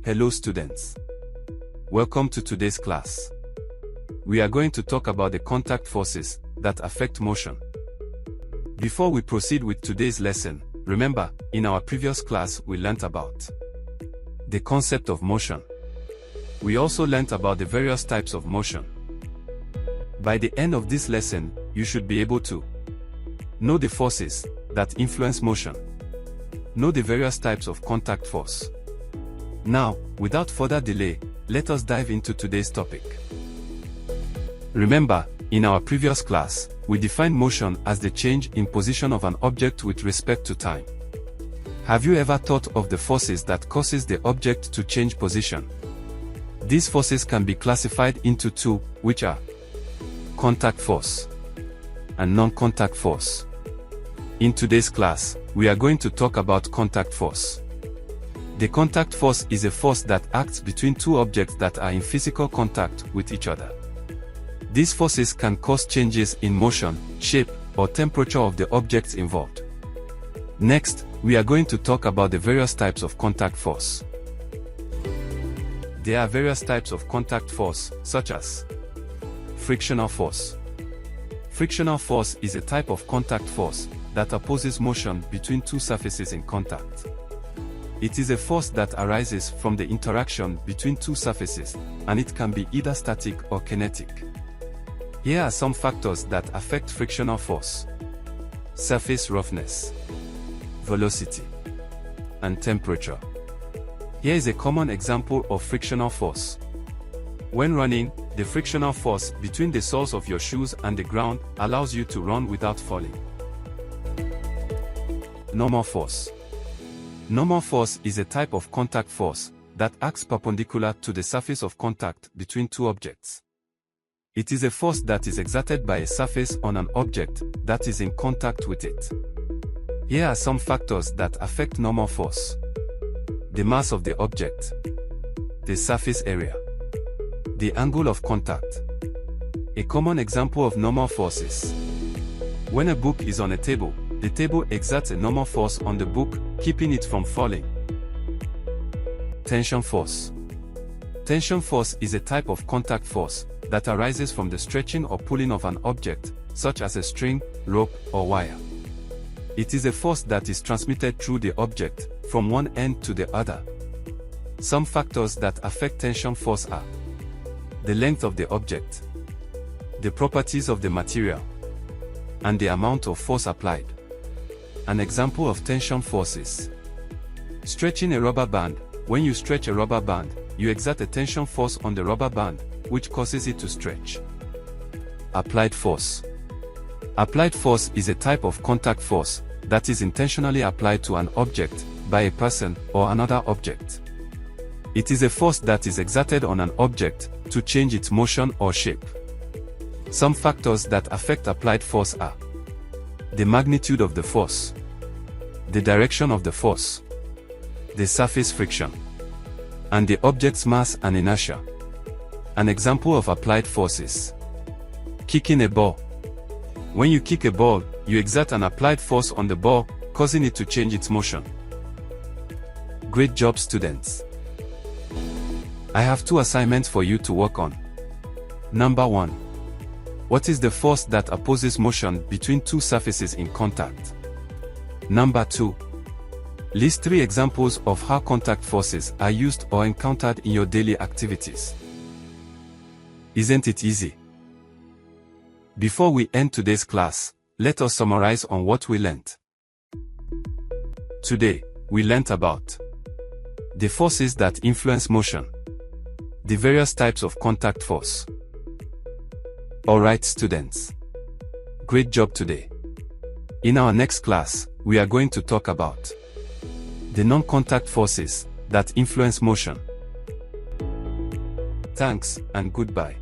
Hello students. Welcome to today's class. We are going to talk about the contact forces that affect motion. Before we proceed with today's lesson, remember, in our previous class we learnt about the concept of motion. We also learnt about the various types of motion. By the end of this lesson, you should be able to know the forces that influence motion, know the various types of contact force. Now, without further delay, let us dive into today's topic. Remember, in our previous class, we defined motion as the change in position of an object with respect to time. Have you ever thought of the forces that causes the object to change position? These forces can be classified into two, which are contact force and non-contact force. In today's class, we are going to talk about contact force. The contact force is a force that acts between two objects that are in physical contact with each other. These forces can cause changes in motion, shape, or temperature of the objects involved. Next, we are going to talk about the various types of contact force. There are various types of contact force, such as frictional force. Frictional force is a type of contact force that opposes motion between two surfaces in contact. It is a force that arises from the interaction between two surfaces, and it can be either static or kinetic. Here are some factors that affect frictional force: surface roughness, velocity, and temperature. Here is a common example of frictional force. When running, the frictional force between the soles of your shoes and the ground allows you to run without falling. Normal force. Normal force is a type of contact force that acts perpendicular to the surface of contact between two objects. It is a force that is exerted by a surface on an object that is in contact with it. Here are some factors that affect normal force: the mass of the object, the surface area, the angle of contact. A common example of normal force is when a book is on a table, the table exerts a normal force on the book, keeping it from falling. Tension force. Tension force is a type of contact force that arises from the stretching or pulling of an object, such as a string, rope, or wire. It is a force that is transmitted through the object, from one end to the other. Some factors that affect tension force are the length of the object, the properties of the material, and the amount of force applied. An example of tension forces: stretching a rubber band. When you stretch a rubber band, you exert a tension force on the rubber band, which causes it to stretch. Applied force. Applied force is a type of contact force that is intentionally applied to an object by a person or another object. It is a force that is exerted on an object to change its motion or shape. Some factors that affect applied force are the magnitude of the force, the direction of the force, the surface friction, and the object's mass and inertia. An example of applied forces: kicking a ball. When you kick a ball, you exert an applied force on the ball, causing it to change its motion. Great job, students! I have two assignments for you to work on. Number 1. What is the force that opposes motion between two surfaces in contact? Number 2. List 3 examples of how contact forces are used or encountered in your daily activities. Isn't it easy? Before we end today's class, let us summarize on what we learned. Today, we learned about the forces that influence motion, the various types of contact force. Alright students, great job today. In our next class, we are going to talk about the non-contact forces that influence motion. Thanks and goodbye.